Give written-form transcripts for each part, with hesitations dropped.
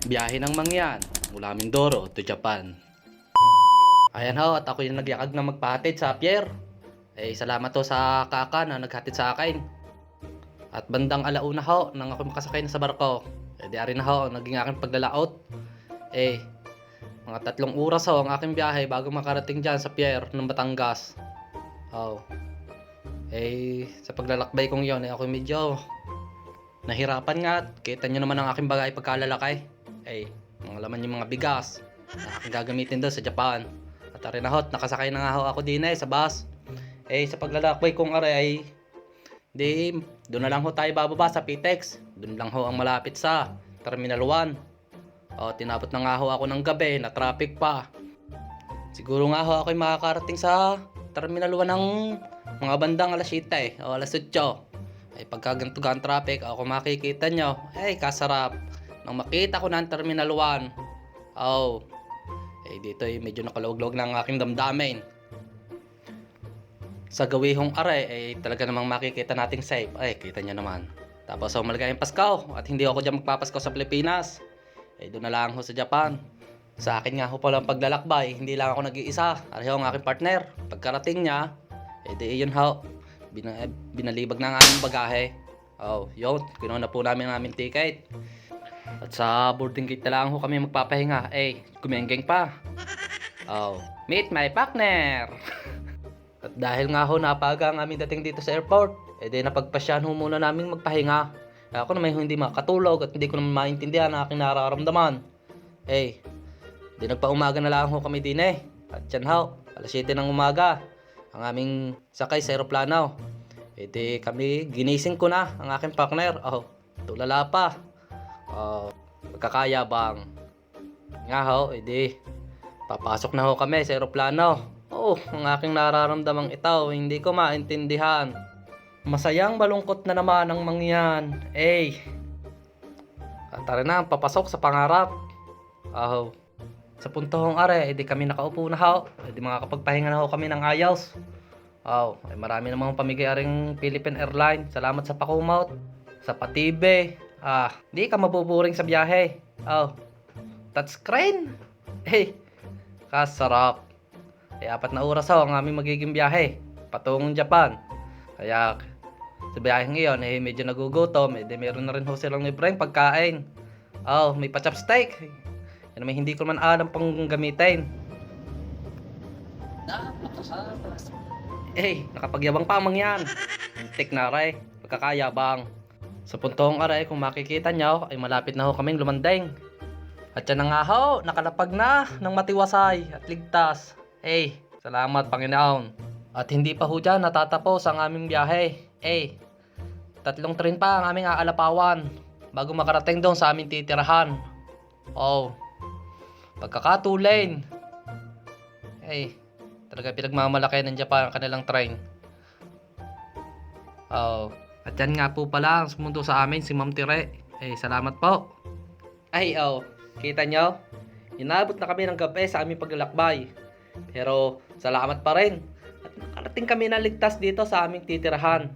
Biyahe ng mangyan mula Mindoro to Japan. Ayan ho, at ako yung nagyakag na magpahatid sa pier. Salamat ho sa kaka na naghatid sa akin. At bandang alauna ho, nang ako makasakay na sa barko. Di ari na ho, naging aking paglalaot. Mga 3 oras ho ang aking biyahe bago makarating dyan sa pier ng Batangas. Oh. Sa paglalakbay kong yon, ako medyo nahirapan nga. Kita nyo naman ang aking bagay pagkalalakay. Mga laman yung mga bigas na aking gagamitin doon sa Japan. At ari na ho, nakasakay na nga ho ako din sa bus. Sa paglalakbay kong ari doon na lang ho tayo bababa sa PTEX. Doon lang ho ang malapit sa Terminal 1. Tinapot na nga ho ako ng gabi na traffic pa. Siguro nga ho ako'y makakarating sa Terminal 1 ng mga bandang alas 7 o alas 8. Pagka ganito ang traffic, ako makikita nyo. Kasarap. Nang makita ko na ang Terminal 1. Dito medyo nakaluwag-luwag na ang aking damdamin. Sa gawihong are, talaga namang makikita nating safe. Kita nyo naman. Tapos maligayang Pasko. At hindi ako dyan magpapasko sa Pilipinas. Doon na lang ho sa Japan. Sa akin nga ho pala ang paglalakbay. Hindi lang ako nag-iisa. Ari ho ang aking partner. Pagkarating niya, yun ho. Binalibag na ang aming bagahe. Yun. Kinuha na po namin ang aming ticket. At sa boarding gate na lang ho kami magpapahinga. Gumenggeng pa. Meet my partner. At dahil nga ho napaga ang aming dating dito sa airport, napagpasyahan ho muna namin magpahinga. Ako naman hindi makatulog at hindi ko naman maintindihan ang aking nararamdaman. Nagpaumaga na lang ho kami din At yan ho, alas 7 ng umaga, ang aming sakay sa aeroplano. Kami, ginising ko na ang aking partner. Tulala pa. Magkakayabang. Nga ho, papasok na ho kami sa aeroplano. Ang aking nararamdamang ito, hindi ko maintindihan. Masayang malungkot na naman ang mangyan. Tara na, papasok sa pangarap. Sa puntong are, kami nakaupo na ho. Makakapagpahinga na ho kami ng ayos. Marami namang pamigay-aring Philippine Airlines. Salamat sa pakumot. Sa patibe. Di ka mabuburing sa biyahe. Touchscreen. Kasarap. 4 na oras ho ang aming magiging biyahe patungong Japan. Kaya sa biyaheng iyon medyo nagugutom. Meron na rin ho silang libreng pagkain. May pa-chopstick. Yan naman hindi ko man alam pang gamitin. Nakapagyabang pa mang yan. Tik na rin. Pagkakayabang. Sa puntong aray, kung makikita nyo, malapit na ho kaming lumanding. At yan na nga ho, nakalapag na ng matiwasay at ligtas. Salamat Panginoon. At hindi pa ho dyan natatapos ang aming biyahe. 3 train pa ang aming aalapawan bago makarating doon sa aming titirahan. Pagka-2 lane. Talaga pinagmamalaki ng Japan ang kanilang train. At yan nga po pala ang sumundo sa amin si Ma'am Tire. Salamat po. Kita nyo? Inabot na kami ng gabi sa aming paglalakbay. Pero salamat pa rin. At nakarating kami na ligtas dito sa aming titirahan.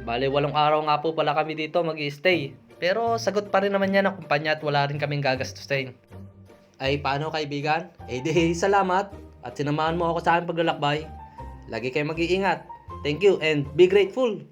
Bale 8 araw nga po pala kami dito mag-i-stay. Pero sagot pa rin naman yan ang kumpanya at wala rin kaming gagastusin. Paano kaibigan? Salamat. At sinamahan mo ako sa aming paglalakbay. Lagi kayong mag-iingat. Thank you and be grateful.